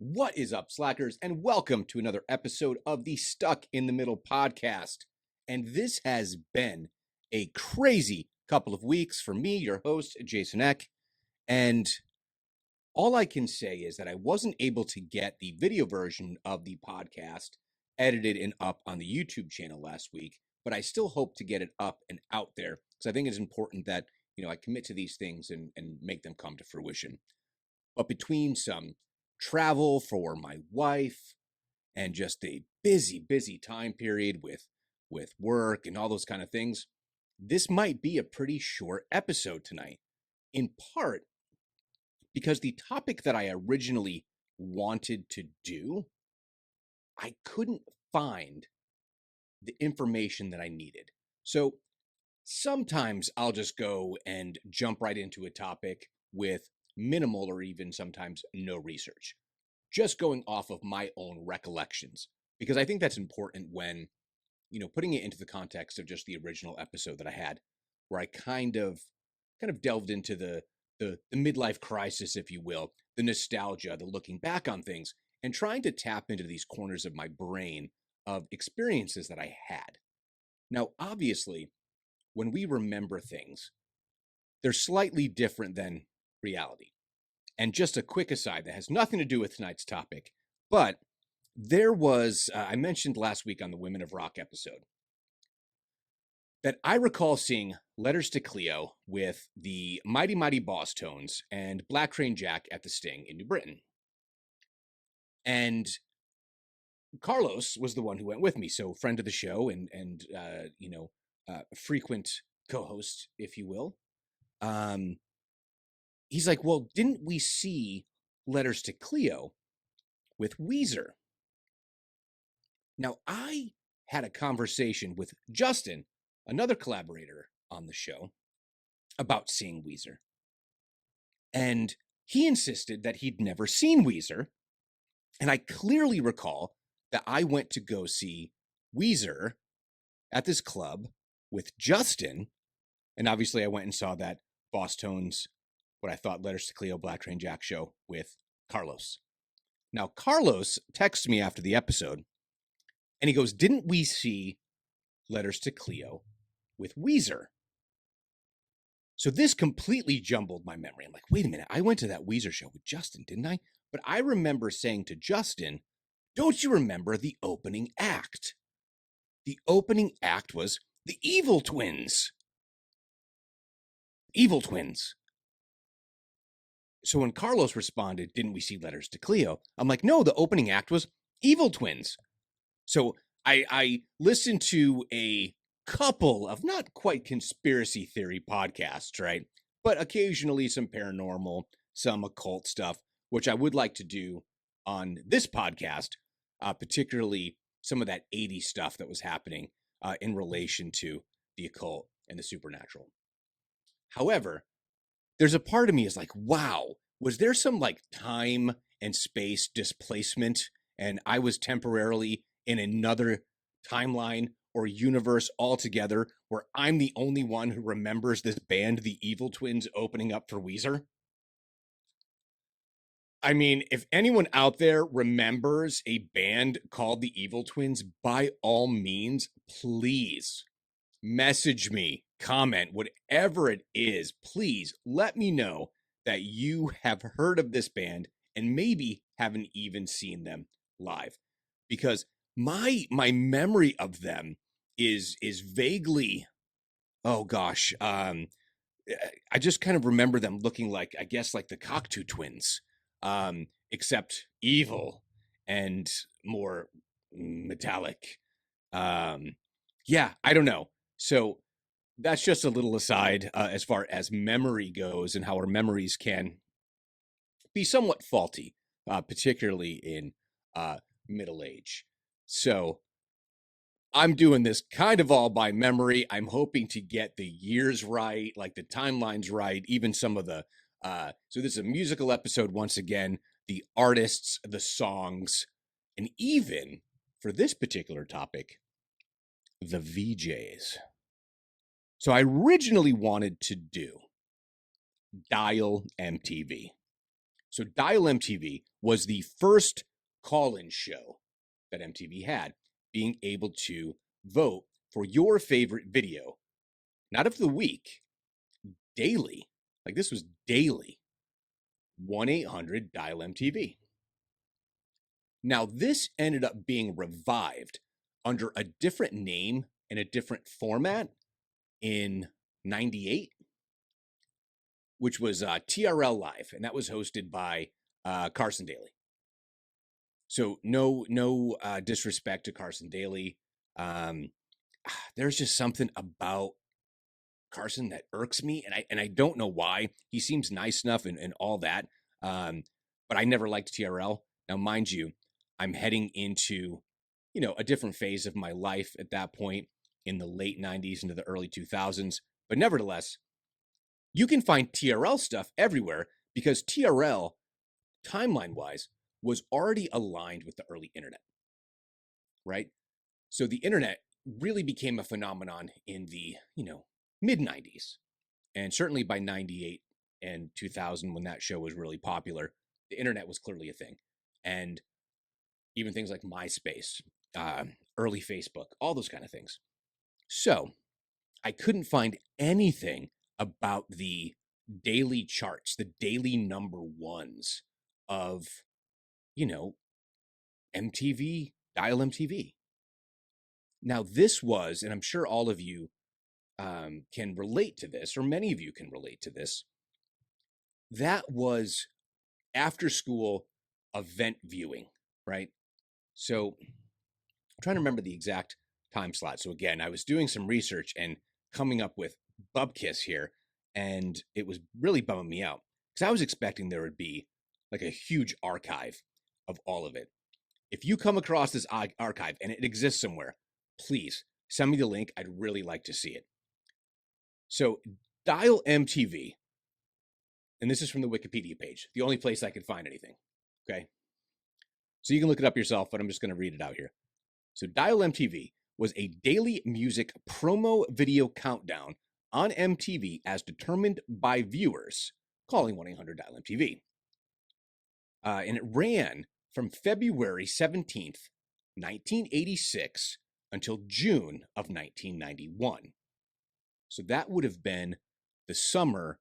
What is up, Slackers, and welcome to another episode of the Stuck in the Middle podcast. And this has been a crazy couple of weeks for me, your host, Jason Eck. And all I can say is that I wasn't able to get the video version of the podcast edited and up on the YouTube channel last week, but I still hope to get it up and out there because I think it's important that, I commit to these things and make them come to fruition. But between some travel for my wife and just a busy time period with work and all those kind of things, this might be a pretty short episode tonight, in part because the topic that I originally wanted to do, I couldn't find the information that I needed. So sometimes I'll just go and jump right into a topic with minimal or even sometimes no research, just going off of my own recollections, because I think that's important when, putting it into the context of just the original episode that I had, where I kind of delved into the midlife crisis, if you will, the nostalgia, the looking back on things, and trying to tap into these corners of my brain of experiences that I had. Now, obviously, when we remember things, they're slightly different than reality. And just a quick aside that has nothing to do with tonight's topic, but there was, I mentioned last week on the Women of Rock episode, that I recall seeing Letters to Cleo with the Mighty Mighty Boss Tones and Black Crane Jack at the Sting in New Britain. And Carlos was the one who went with me, so friend of the show and frequent co-host, if you will. He's like, well, didn't we see Letters to Cleo with Weezer? Now, I had a conversation with Justin, another collaborator on the show, about seeing Weezer. And he insisted that he'd never seen Weezer. And I clearly recall that I went to go see Weezer at this club with Justin. And obviously I went and saw that Boss Tones, what I thought Letters to Cleo, Black Train Jack show with Carlos. Now, Carlos texts me after the episode and he goes, didn't we see Letters to Cleo with Weezer? So this completely jumbled my memory. I'm like, wait a minute, I went to that Weezer show with Justin, didn't I? But I remember saying to Justin, don't you remember the opening act? The opening act was the Evil Twins. Evil Twins. So when Carlos responded, didn't we see Letters to Cleo? I'm like, no, the opening act was Evil Twins. So I listened to a couple of not quite conspiracy theory podcasts, right? But occasionally some paranormal, some occult stuff, which I would like to do on this podcast, particularly some of that 80s stuff that was happening in relation to the occult and the supernatural. However, there's a part of me is like, wow, was there some like time and space displacement and I was temporarily in another timeline or universe altogether where I'm the only one who remembers this band, the Evil Twins, opening up for Weezer? I mean, if anyone out there remembers a band called the Evil Twins, by all means, please message me, comment, whatever it is, please let me know that you have heard of this band and maybe haven't even seen them live, because my memory of them is vaguely, oh gosh, I just kind of remember them looking like, I guess, like the Cocteau Twins, except evil and more metallic. Yeah, I don't know. So that's just a little aside as far as memory goes and how our memories can be somewhat faulty, particularly in middle age. So I'm doing this kind of all by memory. I'm hoping to get the years right, like the timelines right, even some of the, so this is a musical episode once again, the artists, the songs, and even for this particular topic, the VJs. So I originally wanted to do Dial MTV. So Dial MTV was the first call-in show that MTV had, being able to vote for your favorite video, not of the week, daily. Like this was daily. 1-800-DIAL-MTV. Now, this ended up being revived under a different name and a different format in 98, which was TRL Live, and that was hosted by Carson Daly. So no disrespect to Carson Daly. There's just something about Carson that irks me, and I don't know why. He seems nice enough and all that, but I never liked TRL. Now, mind you, I'm heading into, a different phase of my life at that point in the late 90s into the early 2000s. But nevertheless, you can find TRL stuff everywhere because TRL, timeline-wise, was already aligned with the early internet, right? So the internet really became a phenomenon in the, mid 90s. And certainly by 98 and 2000, when that show was really popular, the internet was clearly a thing. And even things like MySpace, early Facebook, all those kind of things. So I couldn't find anything about the daily charts, the daily number ones of, MTV, Dial MTV. Now, this was, and I'm sure all of you can relate to this, or many of you can relate to this, that was after school event viewing, right? So I'm trying to remember the exact time slot. So again, I was doing some research and coming up with Bubkiss here, and it was really bumming me out because I was expecting there would be like a huge archive of all of it. If you come across this archive and it exists somewhere, please send me the link. I'd really like to see it. So Dial MTV, and this is from the Wikipedia page, the only place I could find anything, okay? So you can look it up yourself, but I'm just going to read it out here. So Dial MTV was a daily music promo video countdown on MTV as determined by viewers calling 1-800-DIAL-MTV. And it ran from February 17th, 1986 until June of 1991. So that would have been the summer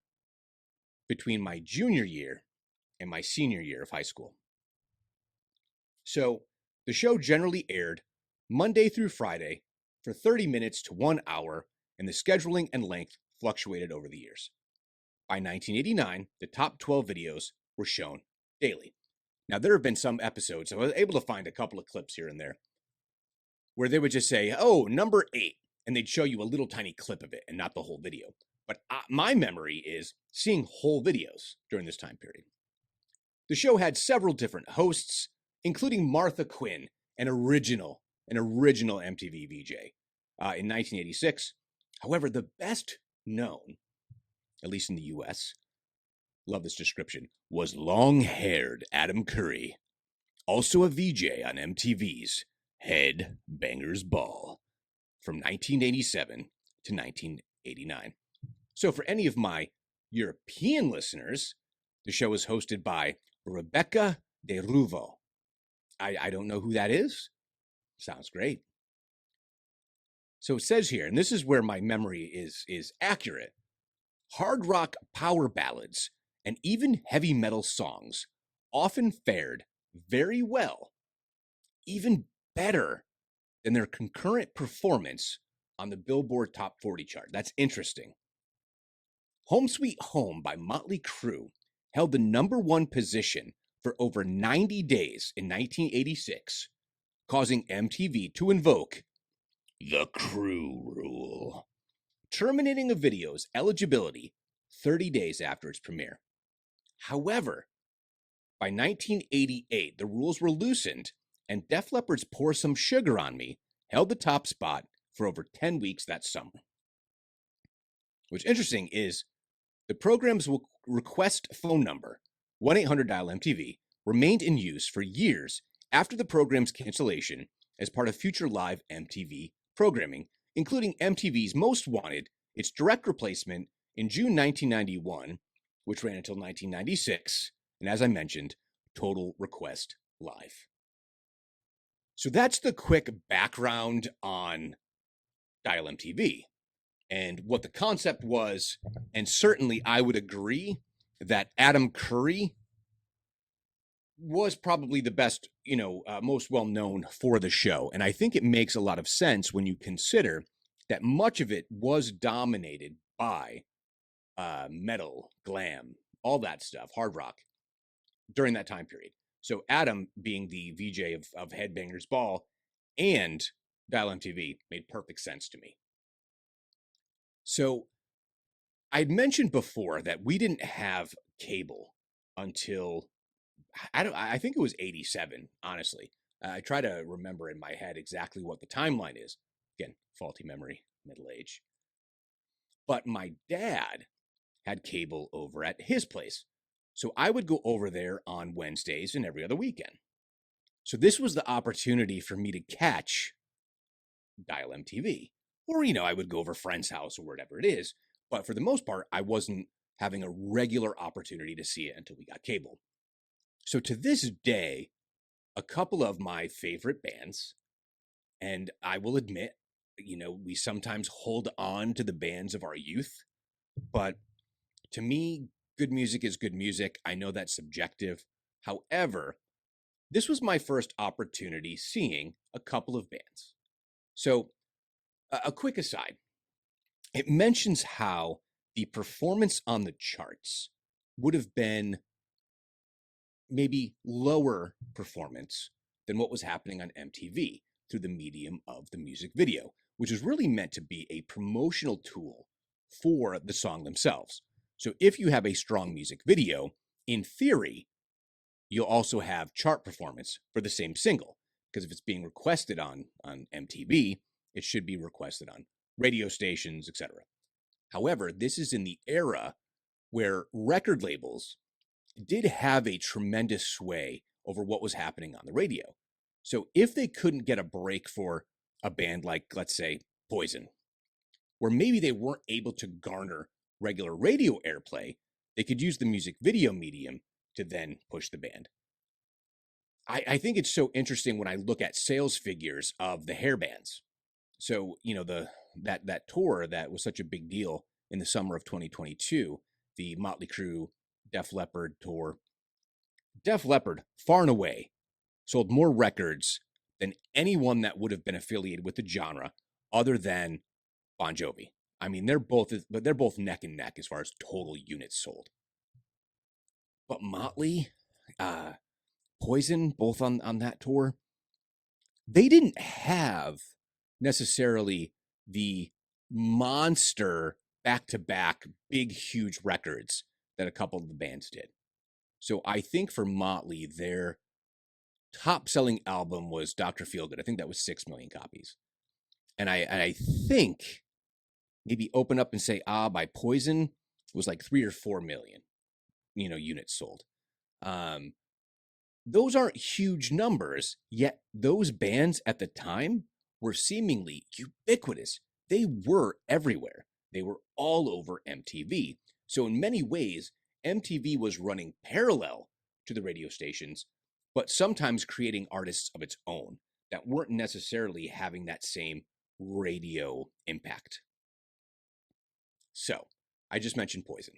between my junior year and my senior year of high school. So the show generally aired Monday through Friday for 30 minutes to 1 hour, and the scheduling and length fluctuated over the years. By 1989, the top 12 videos were shown daily. Now, there have been some episodes, I was able to find a couple of clips here and there, where they would just say, oh, number 8, and they'd show you a little tiny clip of it and not the whole video. But my memory is seeing whole videos during this time period. The show had several different hosts, including Martha Quinn, an original MTV VJ, in 1986. However, the best known, at least in the US, love this description, was long-haired Adam Curry, also a VJ on MTV's Head Bangers Ball from 1987 to 1989. So for any of my European listeners, the show is hosted by Rebecca De Ruvo. I don't know who that is. Sounds great. So it says here, and this is where my memory is accurate, hard rock power ballads and even heavy metal songs often fared very well, even better than their concurrent performance on the Billboard Top 40 chart. That's interesting. Home Sweet Home by Motley Crue held the number 1 position for over 90 days in 1986, causing MTV to invoke the Crue rule, terminating a video's eligibility 30 days after its premiere. However, by 1988, the rules were loosened, and Def Leppard's Pour Some Sugar on Me held the top spot for over 10 weeks that summer. What's interesting is the program's request phone number, 1-800-DIAL-MTV, remained in use for years after the program's cancellation as part of future live MTV programming, including MTV's Most Wanted, its direct replacement in June 1991, which ran until 1996, and as I mentioned, Total Request Live. So that's the quick background on Dial MTV and what the concept was. And certainly I would agree that Adam Curry was probably the best, most well known for the show. And I think it makes a lot of sense when you consider that much of it was dominated by metal, glam, all that stuff, hard rock during that time period. So Adam being the VJ of Headbangers Ball and Dial MTV made perfect sense to me. So I'd mentioned before that we didn't have cable until I think it was 87, honestly. I try to remember in my head exactly what the timeline is. Again, faulty memory, middle age. But my dad had cable over at his place. So I would go over there on Wednesdays and every other weekend. So this was the opportunity for me to catch Dial MTV. Or, I would go over a friend's house or whatever it is. But for the most part, I wasn't having a regular opportunity to see it until we got cable. So to this day, a couple of my favorite bands, and I will admit, we sometimes hold on to the bands of our youth, but to me, good music is good music. I know that's subjective. However, this was my first opportunity seeing a couple of bands. So, a quick aside, it mentions how the performance on the charts would have been maybe lower performance than what was happening on MTV through the medium of the music video, which is really meant to be a promotional tool for the song themselves. So if you have a strong music video, in theory, you'll also have chart performance for the same single, because if it's being requested on MTV, it should be requested on radio stations, etc. However, this is in the era where record labels did have a tremendous sway over what was happening on the radio. So if they couldn't get a break for a band like, let's say, Poison, where maybe they weren't able to garner regular radio airplay, they could use the music video medium to then push the band. I think it's so interesting when I look at sales figures of the hair bands. So, that tour that was such a big deal in the summer of 2022, the Motley Crue Def Leppard tour. Def Leppard, far and away, sold more records than anyone that would have been affiliated with the genre other than Bon Jovi. I mean, they're both neck and neck as far as total units sold. But Motley, Poison, both on that tour, they didn't have necessarily the monster back-to-back big, huge records that a couple of the bands did. So I think for Motley, their top-selling album was Dr. Feelgood. I think that was 6 million copies. And I think maybe Open Up and Say Ah by Poison was like 3 or 4 million, units sold. Those aren't huge numbers, yet those bands at the time were seemingly ubiquitous. They were everywhere. They were all over MTV. So in many ways, MTV was running parallel to the radio stations, but sometimes creating artists of its own that weren't necessarily having that same radio impact. So I just mentioned Poison.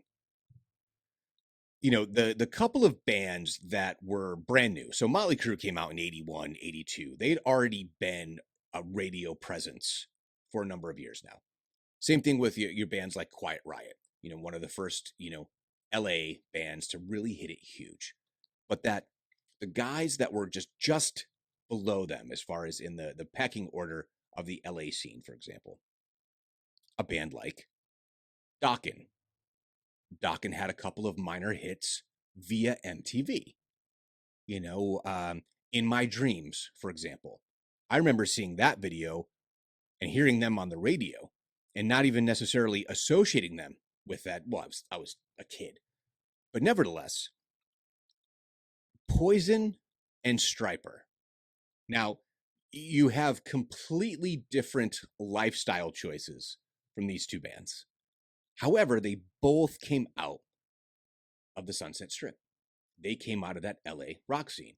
The couple of bands that were brand new. So Motley Crue came out in 81, 82. They'd already been a radio presence for a number of years now. Same thing with your bands like Quiet Riot, one of the first, LA bands to really hit it huge. But that the guys that were just below them as far as in the pecking order of the LA scene, for example, a band like Dokken. Dokken had a couple of minor hits via MTV. In My Dreams, for example. I remember seeing that video and hearing them on the radio and not even necessarily associating them with that. Well, I was a kid. But nevertheless, Poison and Stryper. Now, you have completely different lifestyle choices from these two bands. However, they both came out of the Sunset Strip. they came out of that LA rock scene.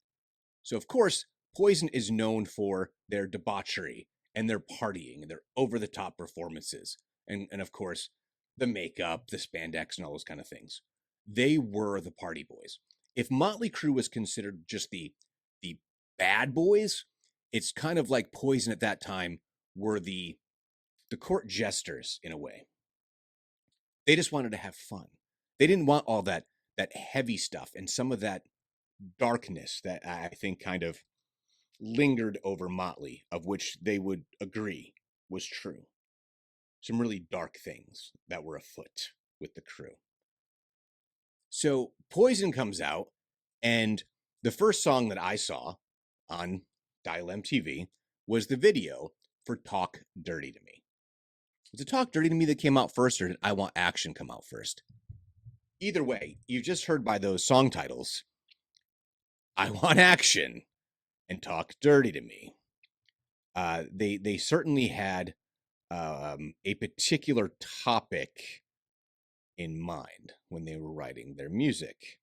So, of course, Poison is known for their debauchery and their partying and their over the top performances. And of course, the makeup, the spandex, and all those kind of things. They were the party boys. If Motley Crue was considered just the bad boys, it's kind of like Poison at that time were the court jesters in a way. They just wanted to have fun. They didn't want all that heavy stuff and some of that darkness that I think kind of lingered over Motley, of which they would agree was true. Some really dark things that were afoot with the Crue. So Poison comes out, and the first song that I saw on Dial MTV was the video for Talk Dirty to Me. Was it Talk Dirty to Me that came out first, or did I Want Action come out first? Either way, you've just heard by those song titles, I Want Action and Talk Dirty to Me. They certainly had a particular topic in mind when they were writing their music.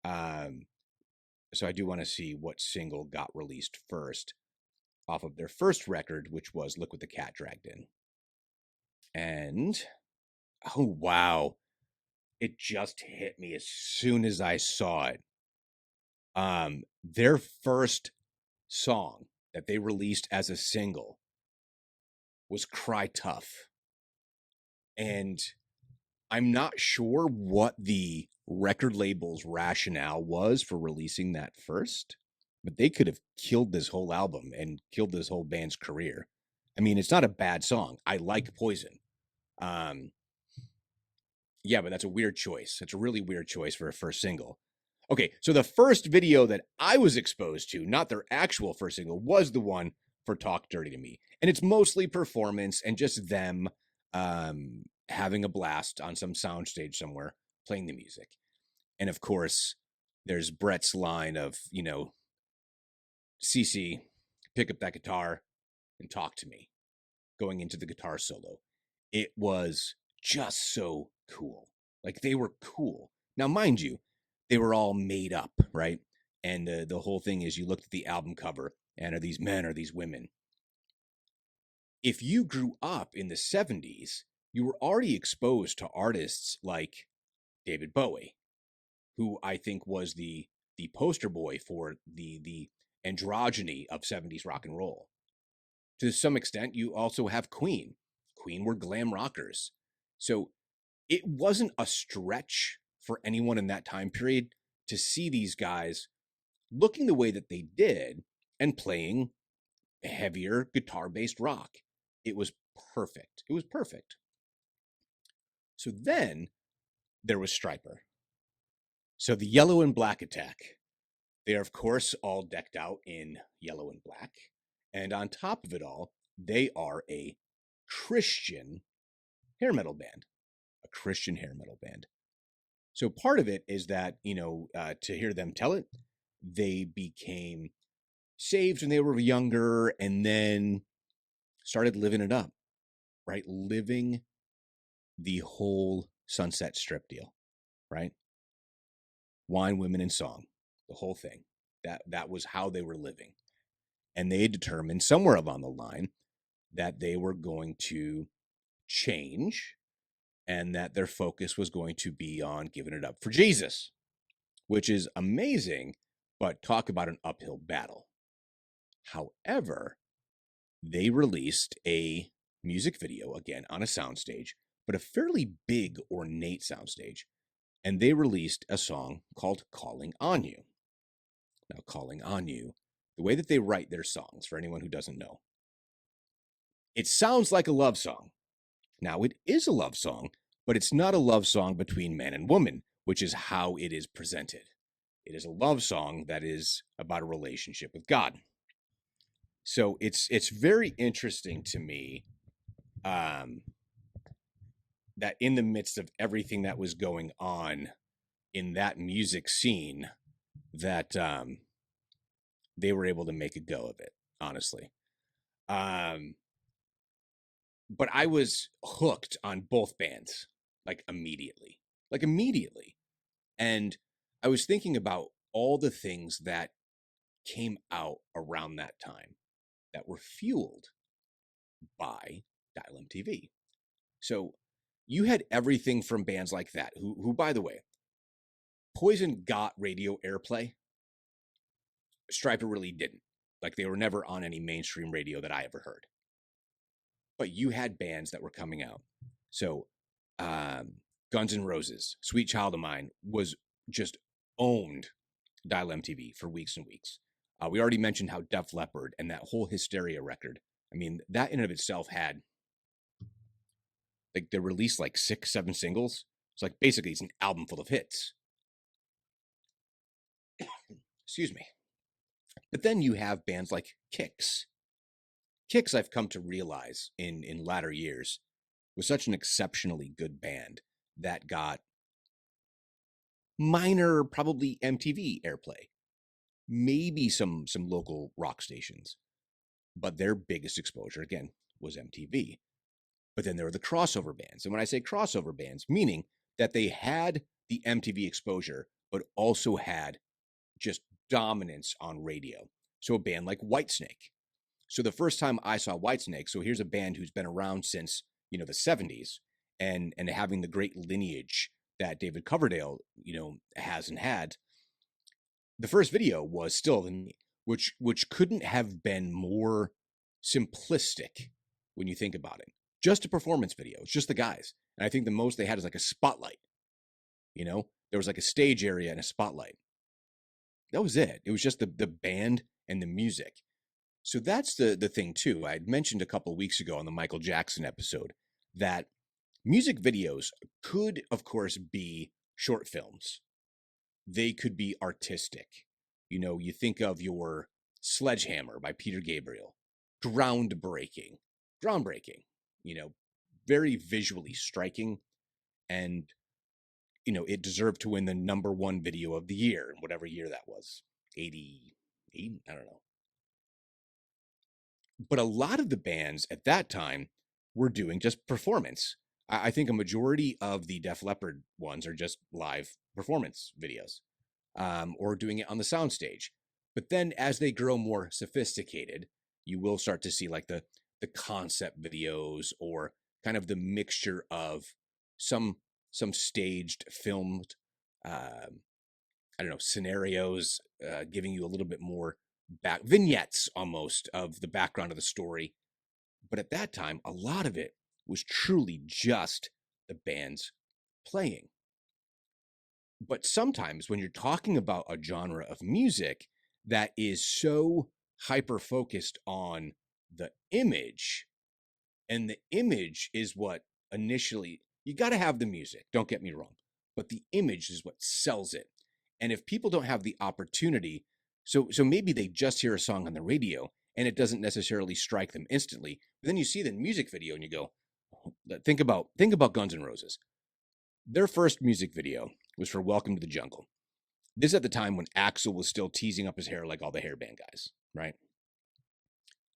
So I do want to see what single got released first off of their first record, which was Look What the Cat Dragged In. And, oh, wow. It just hit me as soon as I saw it. Their first song that they released as a single was Cry Tough. And I'm not sure what the record label's rationale was for releasing that first, but they could have killed this whole album and killed this whole band's career. I mean, it's not a bad song. I like Poison. Yeah, but that's a weird choice. It's a really weird choice for a first single. Okay, so the first video that I was exposed to, not their actual first single, was the one for Talk Dirty to Me. And it's mostly performance and just them having a blast on some soundstage somewhere, playing the music. And of course, there's Brett's line of, CC, pick up that guitar and talk to me, going into the guitar solo. It was just so cool. Like, they were cool. Now, mind you, they were all made up, right? And the whole thing is, you looked at the album cover, and are these men, are these women? If you grew up in the 70s, you were already exposed to artists like David Bowie, who I think was the poster boy for the androgyny of 70s rock and roll. To some extent, you also have Queen. Queen were glam rockers. So it wasn't a stretch for anyone in that time period to see these guys looking the way that they did and playing heavier guitar-based rock. It was perfect. It was perfect. So then there was Stryper. So the Yellow and Black Attack. They are, of course, all decked out in yellow and black. And on top of it all, they are a Christian hair metal band. A Christian hair metal band. So part of it is that, to hear them tell it, they became saved when they were younger and then started living it up, right? Living the whole Sunset Strip deal, right? Wine, women, and song, the whole thing. That was how they were living. And they determined somewhere along the line that they were going to change and that their focus was going to be on giving it up for Jesus, which is amazing, but talk about an uphill battle. However, they released a music video, again, on a soundstage, but a fairly big, ornate soundstage, and they released a song called Calling on You. Now, Calling on You, the way that they write their songs, for anyone who doesn't know, it sounds like a love song. Now, it is a love song, but it's not a love song between man and woman, which is how it is presented. It is a love song that is about a relationship with God. So it's very interesting to me that in the midst of everything that was going on in that music scene, that they were able to make a go of it, honestly. But I was hooked on both bands, like immediately. And I was thinking about all the things that came out around that time that were fueled by Dial MTV. So you had everything from bands like that, who by the way, Poison got radio airplay. Stryper really didn't. Like they were never on any mainstream radio that I ever heard. But you had bands that were coming out. So Guns N' Roses, Sweet Child of Mine was just owned Dial MTV for weeks and weeks. We already mentioned how Def Leppard and that whole Hysteria record. I mean, that in and of itself had like they released like 6, 7 singles. It's like basically it's an album full of hits. Excuse me. But then you have bands like Kix. Kix, I've come to realize in latter years, was such an exceptionally good band that got minor, probably MTV airplay, maybe some local rock stations, but their biggest exposure again was MTV. But then there were the crossover bands, and when I say crossover bands, meaning that they had the MTV exposure, but also had just dominance on radio. So a band like Whitesnake. So the first time I saw Whitesnake, so here's a band who's been around since, the 70s and having the great lineage that David Coverdale, has and had. The first video was Still Than Me, which couldn't have been more simplistic when you think about it. Just a performance video. It's just the guys. And I think the most they had is like a spotlight. There was like a stage area and a spotlight. That was it. It was just the band and the music. So that's the thing too. I had mentioned a couple of weeks ago on the Michael Jackson episode that music videos could, of course, be short films. They could be artistic. You think of your Sledgehammer by Peter Gabriel. Groundbreaking. Very visually striking. And, it deserved to win the #1 video of the year, whatever year that was. 88? I don't know. But a lot of the bands at that time were doing just performance. I think a majority of the Def Leppard ones are just live performance videos, or doing it on the soundstage. But then as they grow more sophisticated, you will start to see like the concept videos or kind of the mixture of some staged filmed, scenarios, giving you a little bit more back vignettes almost of the background of the story. But at that time, a lot of it was truly just the bands playing. But sometimes when you're talking about a genre of music that is so hyper focused on the image, and the image is what initially, you got to have the music, don't get me wrong, but the image is what sells it. And if people don't have the opportunity, so maybe they just hear a song on the radio and it doesn't necessarily strike them instantly, but then you see the music video and you go, think about Guns N' Roses. Their first music video was for Welcome to the Jungle. This is at the time when Axl was still teasing up his hair like all the hairband guys, right?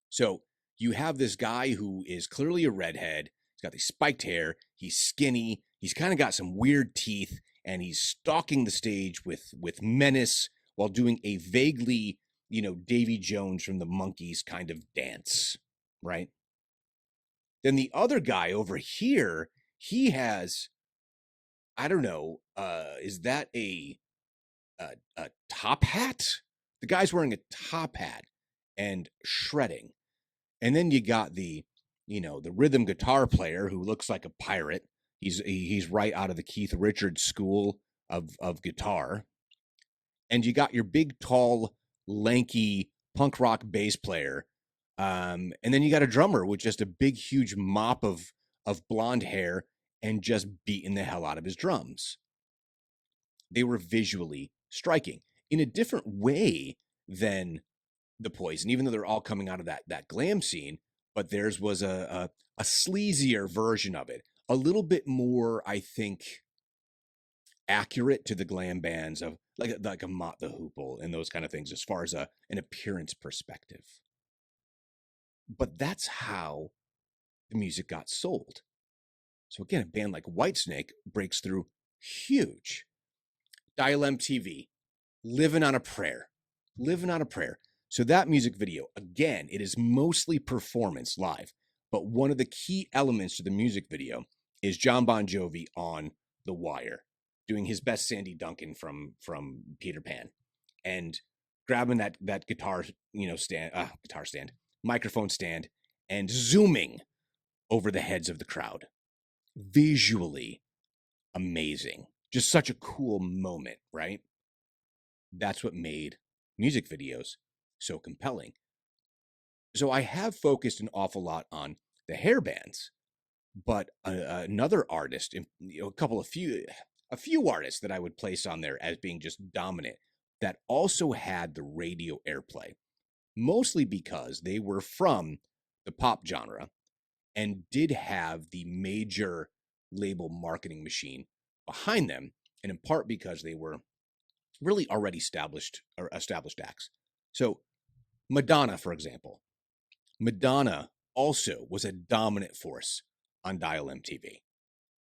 So you have this guy who is clearly a redhead. He's got the spiked hair. He's skinny. He's kind of got some weird teeth, and he's stalking the stage with menace while doing a vaguely, Davy Jones from the Monkees kind of dance, right? Then the other guy over here, he has, I don't know, is that a top hat? The guy's wearing a top hat and shredding. And then you got the rhythm guitar player who looks like a pirate. He's right out of the Keith Richards school of guitar. And you got your big, tall, lanky punk rock bass player. And then you got a drummer with just a big, huge mop of blonde hair and just beating the hell out of his drums. They were visually striking in a different way than the Poison, even though they're all coming out of that glam scene. But theirs was a sleazier version of it, a little bit more, I think, accurate to the glam bands of like a Mott the Hoople and those kind of things as far as an appearance perspective. But that's how the music got sold. So again, a band like Whitesnake breaks through huge. Dial MTV, living on a prayer, living on a prayer. So that music video, again, it is mostly performance live, but one of the key elements to the music video is John Bon Jovi on the wire, doing his best Sandy Duncan from Peter Pan, and grabbing that guitar microphone stand, and zooming over the heads of the crowd. Visually amazing, just such a cool moment, right? That's what made music videos so compelling. So I have focused an awful lot on the hair bands, but another artist, a few artists that I would place on there as being just dominant that also had the radio airplay, mostly because they were from the pop genre and did have the major label marketing machine behind them, and in part because they were really already established acts. So Madonna, for example, Madonna also was a dominant force on Dial MTV.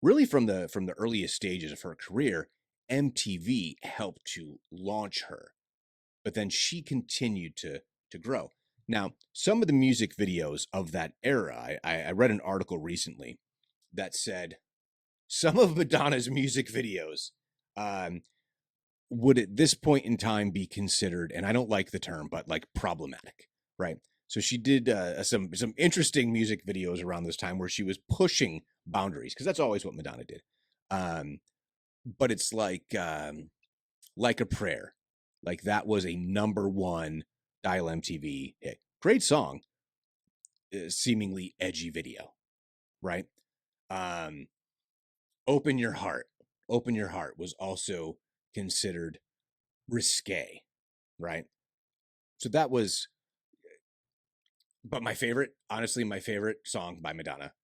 Really from the earliest stages of her career, MTV helped to launch her, but then she continued to grow. Now, some of the music videos of that era, I read an article recently that said some of Madonna's music videos would at this point in time be considered, and I don't like the term, but like problematic, right? So she did some interesting music videos around this time where she was pushing boundaries, because that's always what Madonna did. But it's like a prayer, like that was a #1 Dial MTV hit. Great song, seemingly edgy video, right? Open Your Heart. Open Your Heart was also considered risque, right? So that was, but my favorite, honestly, my favorite song by Madonna,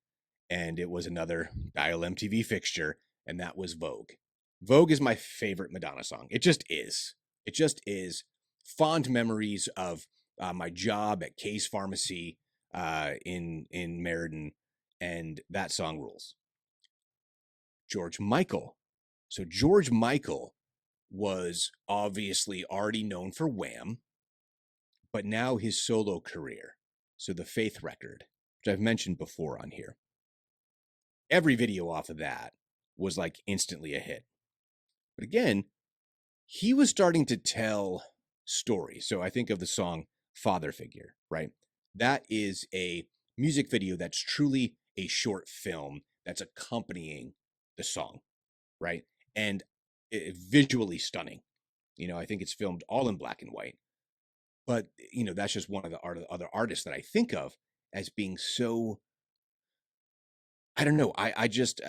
and it was another Dial MTV fixture, and that was Vogue. Vogue is my favorite Madonna song. It just is. It just is. Fond memories of my job at Case Pharmacy in Meriden, and that song rules. George Michael. So George Michael was obviously already known for Wham, but now his solo career. So the Faith record, which I've mentioned before on here. Every video off of that was like instantly a hit. But again, he was starting to tell stories. So I think of the song Father Figure, right? That is a music video that's truly a short film that's accompanying the song, right? And visually stunning. I think it's filmed all in black and white. But, that's just one of the other artists that I think of as being so, I don't know. I just,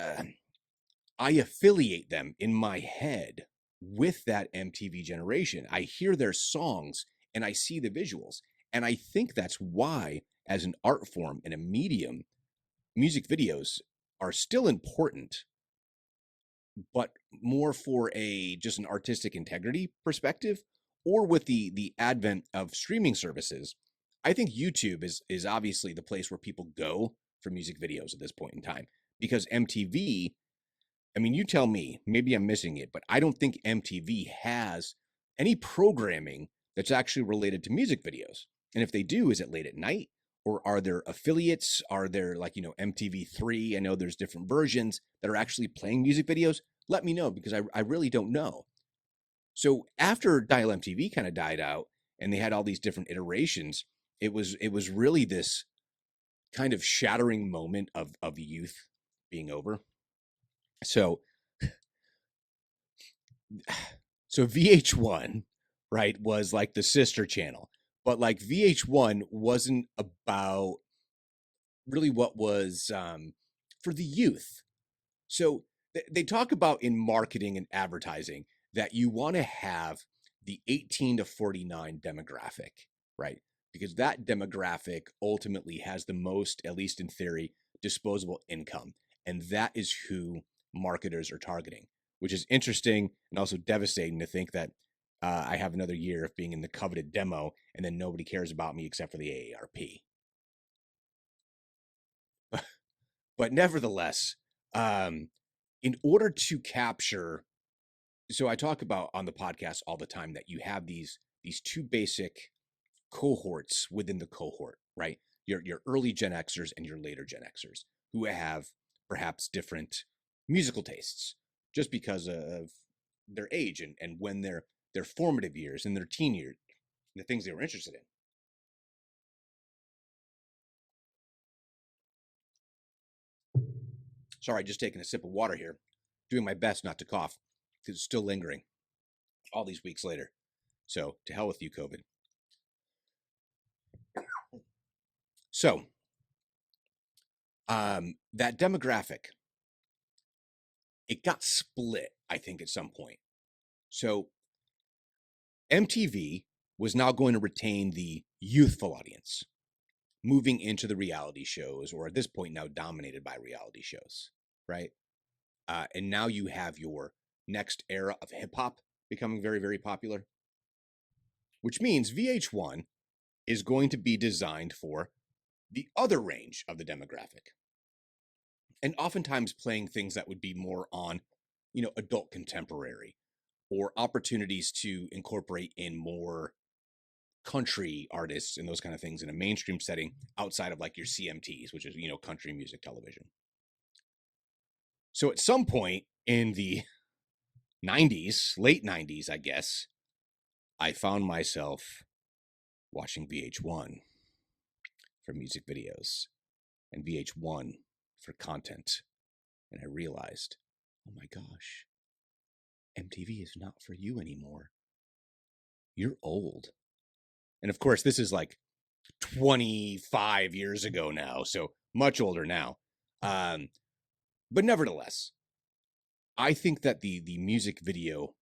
I affiliate them in my head with that MTV generation. I hear their songs and I see the visuals. And I think that's why, as an art form and a medium, music videos are still important, but more for just an artistic integrity perspective, or with the advent of streaming services. I think YouTube is obviously the place where people go for music videos at this point in time, because MTV, I mean, you tell me, maybe I'm missing it, but I don't think MTV has any programming that's actually related to music videos. And if they do, is it late at night? Or are there affiliates? Are there, like, MTV3? I know there's different versions that are actually playing music videos. Let me know, because I really don't know. So after Dial MTV kind of died out and they had all these different iterations, it was really this kind of shattering moment of youth being over. So VH1, right, was like the sister channel, but like VH1 wasn't about really what was for the youth. So they talk about in marketing and advertising that you want to have the 18 to 49 demographic, right? Because that demographic ultimately has the most, at least in theory, disposable income. And that is who marketers are targeting, which is interesting and also devastating to think that I have another year of being in the coveted demo and then nobody cares about me except for the AARP. But nevertheless, in order to capture So I talk about on the podcast all the time that you have these two basic cohorts within the cohort, right? Your early Gen Xers and your later Gen Xers who have perhaps different musical tastes just because of their age and when their formative years and their teen years, the things they were interested in. Sorry, just taking a sip of water here, doing my best not to cough because it's still lingering all these weeks later. So to hell with you, COVID. So that demographic, it got split, I think, at some point. So MTV was now going to retain the youthful audience, moving into the reality shows, or at this point now dominated by reality shows, right? And now you have your next era of hip hop becoming very, very popular, which means VH1 is going to be designed for the other range of the demographic. And oftentimes playing things that would be more on, adult contemporary or opportunities to incorporate in more country artists and those kind of things in a mainstream setting outside of like your CMTs, which is, country music television. So at some point in the 90s, late 90s, I guess, I found myself watching VH1 for music videos and VH1 for content. And I realized, oh my gosh, MTV is not for you anymore. You're old. And of course, this is like 25 years ago now, so much older now. But nevertheless, I think that the music video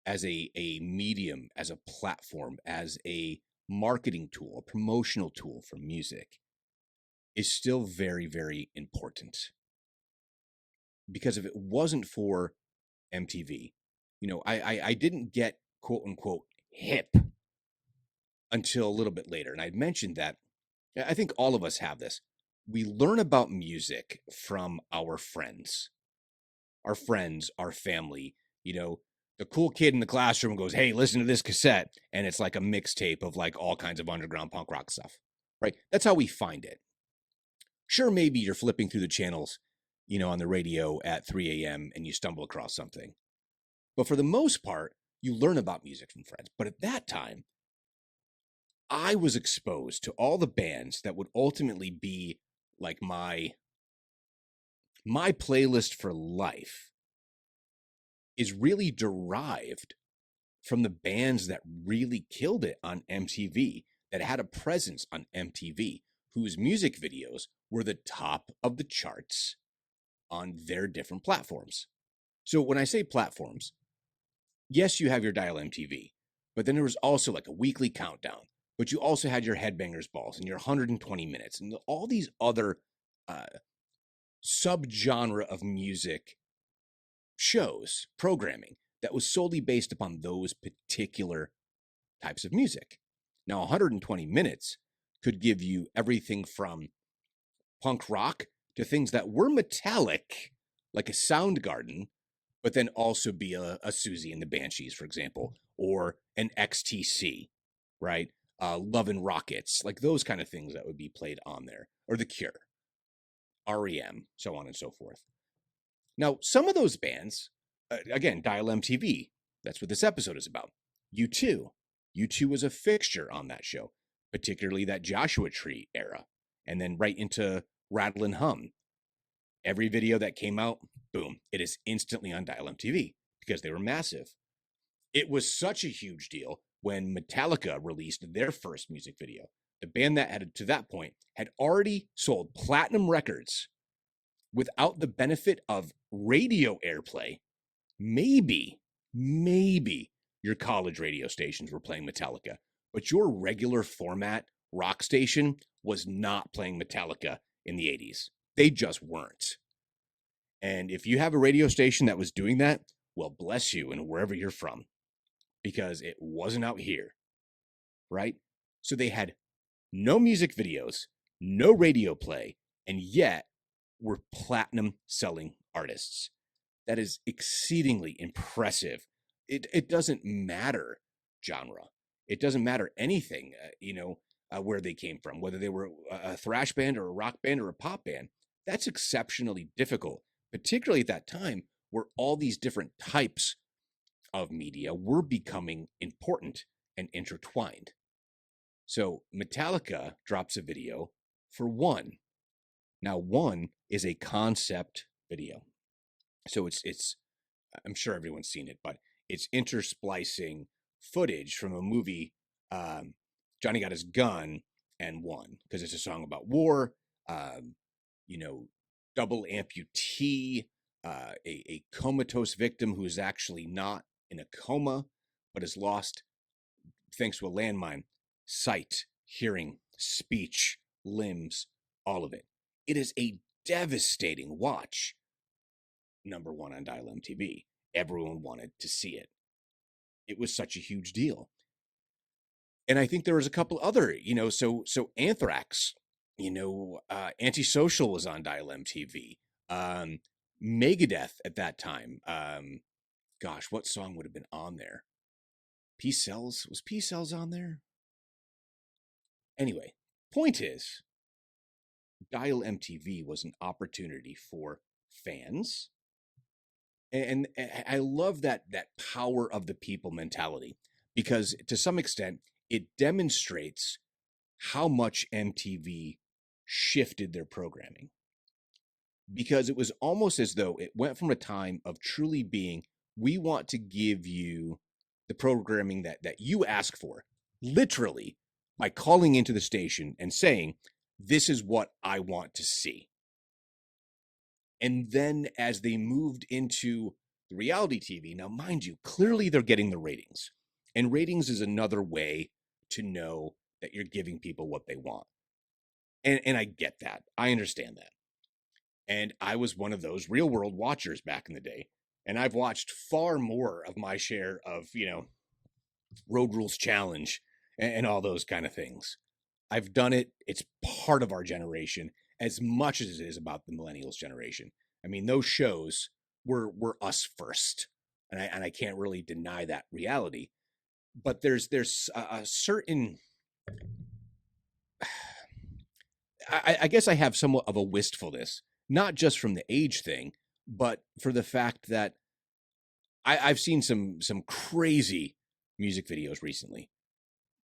as a medium, as a platform, as a marketing tool, a promotional tool for music is still very, very important. Because if it wasn't for MTV, I didn't get quote unquote hip until a little bit later. And I mentioned that I think all of us have this. We learn about music from our friends, our family. The cool kid in the classroom goes, "Hey, listen to this cassette." And it's like a mixtape of like all kinds of underground punk rock stuff, right? That's how we find it. Sure, maybe you're flipping through the channels, on the radio at 3 a.m. and you stumble across something. But for the most part, you learn about music from friends. But at that time, I was exposed to all the bands that would ultimately be like my playlist for life is really derived from the bands that really killed it on MTV, that had a presence on MTV, whose music videos were the top of the charts on their different platforms. So when I say platforms, yes, you have your Dial MTV, but then there was also like a weekly countdown, but you also had your Headbangers Balls and your 120 minutes and all these other subgenre of music shows, programming that was solely based upon those particular types of music. Now, 120 minutes could give you everything from punk rock to things that were metallic, like a Soundgarden, but then also be a Susie and the Banshees, for example, or an XTC, right? Love and Rockets, like those kind of things that would be played on there, or The Cure, REM, so on and so forth. Now, some of those bands, again, Dial MTV, that's what this episode is about. U2. U2 was a fixture on that show, particularly that Joshua Tree era, and then right into Rattle and Hum. Every video that came out, boom, it is instantly on Dial MTV because they were massive. It was such a huge deal when Metallica released their first music video. The band that had, to that point, had already sold platinum records without the benefit of radio airplay. Maybe your college radio stations were playing Metallica, but your regular format rock station was not playing Metallica in the 80s. They just weren't. And if you have a radio station that was doing that, well, bless you and wherever you're from, because it wasn't out here, right? So they had no music videos, no radio play, and yet were platinum selling artists. that is exceedingly impressive. It doesn't matter genre. It doesn't matter anything, where they came from, whether they were a thrash band or a rock band or a pop band. That's exceptionally difficult, particularly at that time where all these different types of media were becoming important and intertwined. So Metallica drops a video for One. Now, One is a concept video. So it's I'm sure everyone's seen it, but it's intersplicing footage from a movie, Johnny Got His Gun and One, because it's a song about war, um, you know, double amputee, a comatose victim who is actually not in a coma, but has lost, thanks to a landmine, sight, hearing, speech, limbs, all of it. It is a devastating watch. Number one on Dial MTV. Everyone wanted to see it. It was such a huge deal. And I think there was a couple other, so Anthrax, Antisocial was on Dial MTV. Megadeth at that time. Gosh, what song would have been on there? Peace Cells? Was Peace Cells on there? Anyway, point is, Dial MTV was an opportunity for fans. And I love that power of the people mentality, because to some extent it demonstrates how much MTV shifted their programming, because it was almost as though it went from a time of truly being, we want to give you the programming that you ask for, literally by calling into the station and saying, this is what I want to see. And then as they moved into the reality TV, now mind you, clearly they're getting the ratings. And ratings is another way to know that you're giving people what they want. And I get that. I understand that. And I was one of those real world watchers back in the day. And I've watched far more of my share of, Road Rules Challenge and all those kind of things. I've done it. It's part of our generation as much as it is about the millennials generation. I mean, those shows were us first, and I can't really deny that reality. But there's a certain, I guess I have somewhat of a wistfulness, not just from the age thing, but for the fact that I've seen some crazy music videos recently,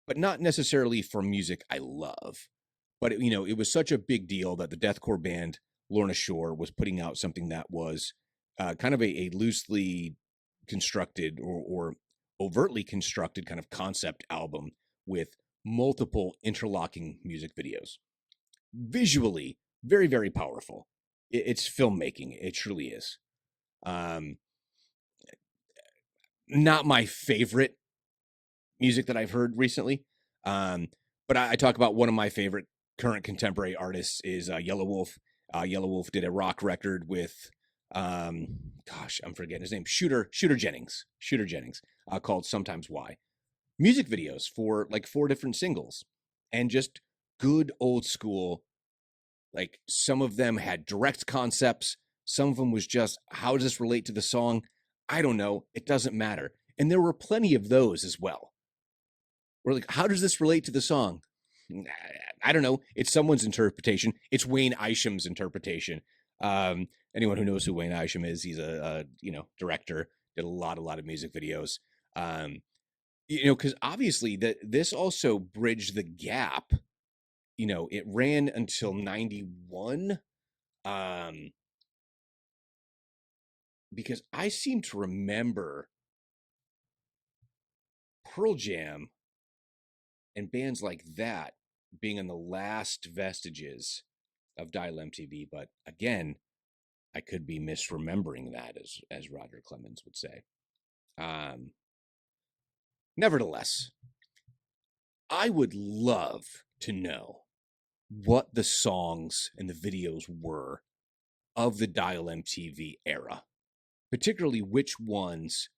but not necessarily for music I love. But it was such a big deal that the deathcore band Lorna Shore was putting out something that was kind of a loosely constructed or overtly constructed kind of concept album with multiple interlocking music videos. Visually, very, very powerful. It's filmmaking. It truly is. Not my favorite music that I've heard recently. But I talk about one of my favorite current contemporary artists is Yellow Wolf. Yellow Wolf did a rock record with, gosh, I'm forgetting his name, Shooter Jennings, called Sometimes Why. Music videos for like 4 different singles, and just good old school. Like, some of them had direct concepts. Some of them was just, how does this relate to the song? I don't know. It doesn't matter. And there were plenty of those as well. We're like, how does this relate to the song? I don't know. It's someone's interpretation. It's Wayne Isham's interpretation. Anyone who knows who Wayne Isham is, he's a director, did a lot of music videos. Because obviously this also bridged the gap. It ran until 91. Because I seem to remember Pearl Jam and bands like that being on the last vestiges of Dial MTV. But again, I could be misremembering that, as Roger Clemens would say. Nevertheless, I would love to know what the songs and the videos were of the Dial MTV era, particularly which ones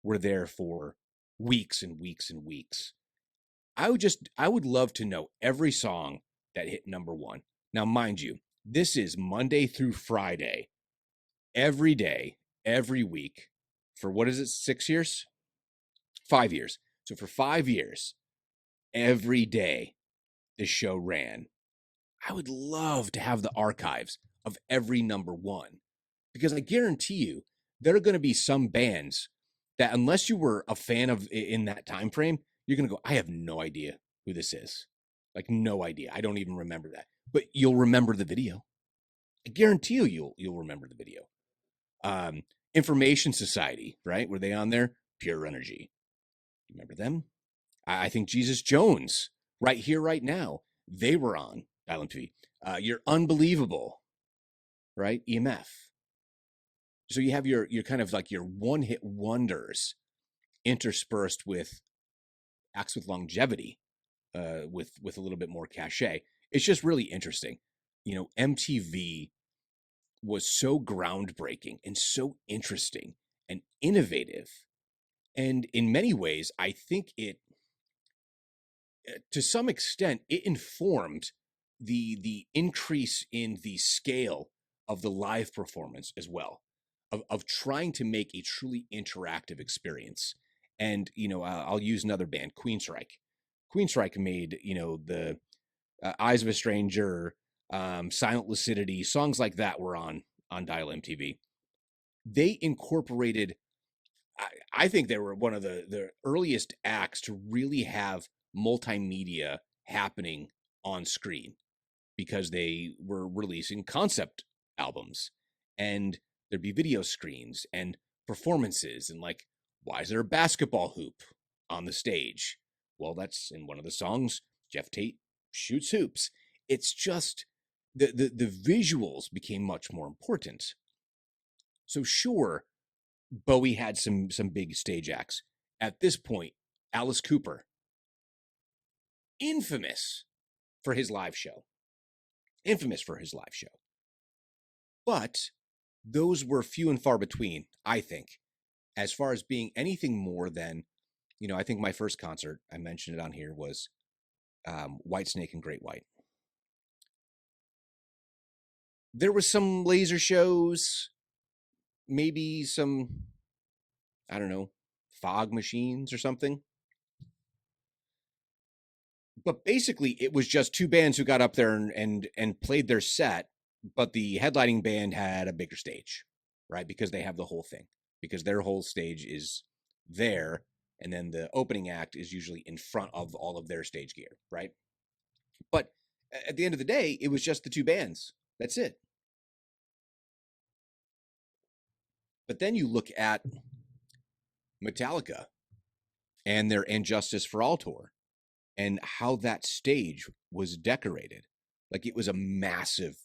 were there for weeks and weeks and weeks. I would love to know every song that hit number one. Now, mind you, this is Monday through Friday, every day, every week for what is it, 6 years? 5 years. So for 5 years, every day the show ran. I would love to have the archives of every number one because I guarantee you there are going to be some bands that unless you were a fan of in that time frame, you're going to go, I have no idea who this is. Like no idea. I don't even remember that. But you'll remember the video. I guarantee you'll remember the video. Um, Information Society, right? Were they on there? Pure Energy. Remember them? I think Jesus Jones, right here, right now, they were on Dial MTV. You're Unbelievable, right? EMF. So you have your kind of like your one hit wonders interspersed with acts with longevity, with a little bit more cachet. It's just really interesting. MTV was so groundbreaking and so interesting and innovative. And in many ways, I think to some extent, it informed the increase in the scale of the live performance as well, of trying to make a truly interactive experience. And I'll use another band, Queensryche. Queensryche made the Eyes of a Stranger, Silent Lucidity, songs like that were on Dial MTV. They incorporated. I think they were one of the earliest acts to really have multimedia happening on screen because they were releasing concept albums and there'd be video screens and performances and like, why is there a basketball hoop on the stage? Well, that's in one of the songs. Jeff Tate shoots hoops. It's just the visuals became much more important. So sure, Bowie had some big stage acts. At this point, Alice Cooper, infamous for his live show. Infamous for his live show. But those were few and far between, I think, as far as being anything more than, I think my first concert, I mentioned it on here, was Whitesnake and Great White. There was some laser shows, maybe some, I don't know, fog machines or something. But basically, it was just two bands who got up there and played their set, but the headlining band had a bigger stage, right? Because they have the whole thing, because their whole stage is there, and then the opening act is usually in front of all of their stage gear, right? But at the end of the day, it was just the two bands. That's it. But then you look at Metallica and their Injustice for All tour and how that stage was decorated. Like it was a massive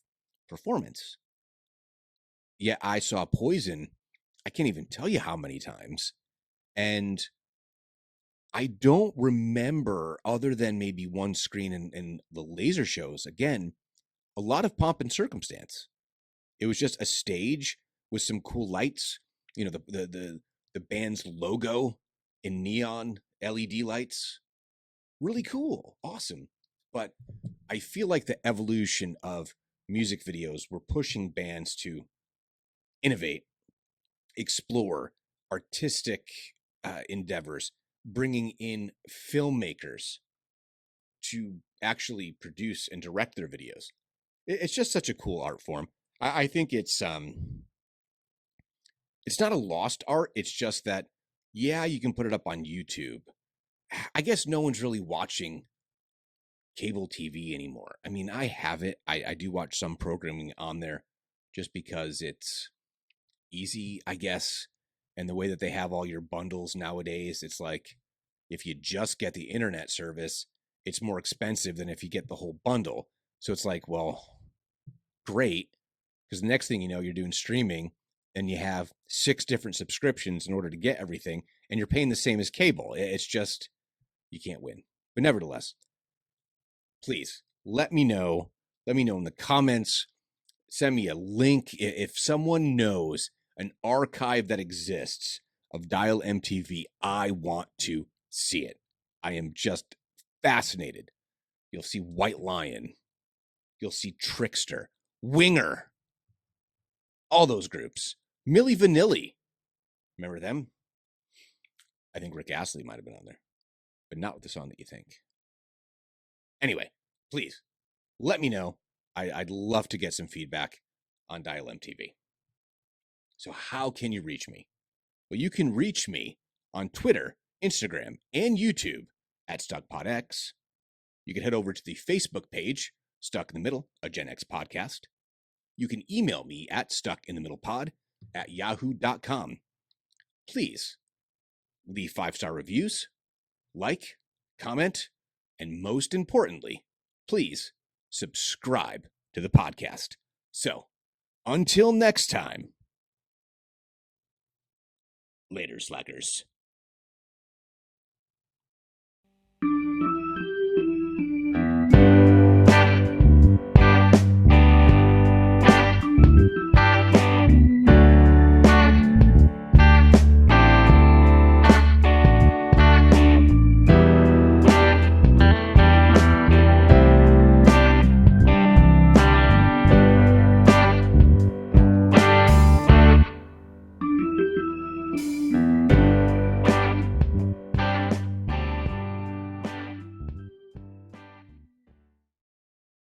performance. Yet I saw Poison, I can't even tell you how many times. And I don't remember, other than maybe one screen in the laser shows, again, a lot of pomp and circumstance. It was just a stage with some cool lights, the band's logo in neon LED lights. Really cool. Awesome. But I feel like the evolution of music videos were pushing bands to innovate, explore artistic endeavors, bringing in filmmakers to actually produce and direct their videos. It's just such a cool art form. I think it's not a lost art. It's just that, yeah, you can put it up on YouTube. I guess no one's really watching cable TV anymore. I mean, I have it. I do watch some programming on there just because it's easy, I guess. And the way that they have all your bundles nowadays, it's like if you just get the internet service, it's more expensive than if you get the whole bundle. So it's like, well, great. Because the next thing you know, you're doing streaming and you have 6 different subscriptions in order to get everything, and you're paying the same as cable. It's just, you can't win. But nevertheless, please let me know. Let me know in the comments. Send me a link. If someone knows an archive that exists of Dial MTV, I want to see it. I am just fascinated. You'll see White Lion. You'll see Trickster, Winger, all those groups. Milli Vanilli. Remember them? I think Rick Astley might have been on there, but not with the song that you think. Anyway, please let me know. I'd love to get some feedback on Dial MTV. So how can you reach me? Well, you can reach me on Twitter, Instagram, and YouTube at StuckPodX. You can head over to the Facebook page, Stuck in the Middle, a Gen X podcast. You can email me at stuckinthemiddlepod@yahoo.com. Please leave 5-star reviews, like, comment, and most importantly, please subscribe to the podcast. So, until next time, later, slackers.